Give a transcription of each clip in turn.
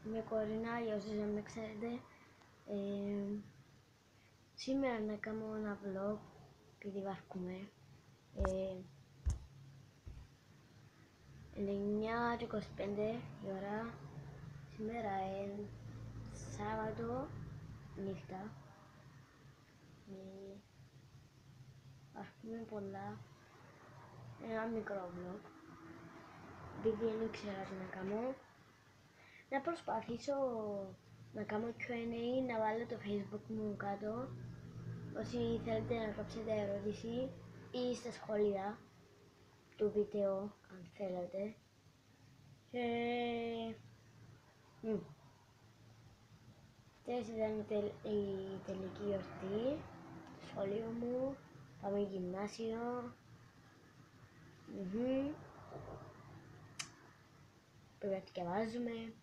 Είμαι η Κορίνα, για όσους δεν με ξέρετε. Σήμερα να κάνω ένα vlog, επειδή βαρκούμε. Είναι 9:25 η ώρα. Σήμερα είναι Σάββατο νύχτα. Βαρκούμε πολλά. Ένα μικρό vlog. Επειδή δεν ήξερα τι να κάνω. Να προσπαθήσω να κάνω Q&A, να βάλω το Facebook μου κάτω. Όσοι θέλετε να γράψετε ερώτηση ή στα σχόλια του βίντεο, αν θέλετε. Και χτες ήταν η τελική γιορτή στο σχολείο μου. Πάμε γυμνάσιο. Πρέπει να διαβάζουμε.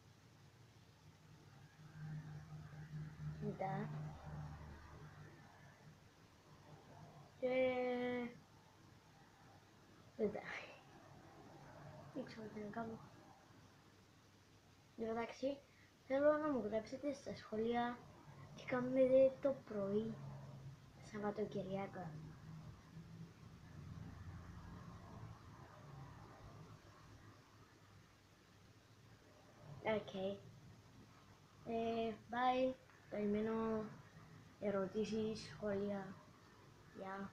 Μετά. Και μετά. Δεν ξέρω τι να κάνω. Εντάξει, θέλω να μου γράψετε στα σχόλια τι κάνετε το πρωί Σαββατοκυριακά. Okay. Bye. Περιμένω ερωτήσεις, σχόλια. Γεια.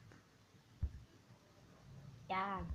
Γεια.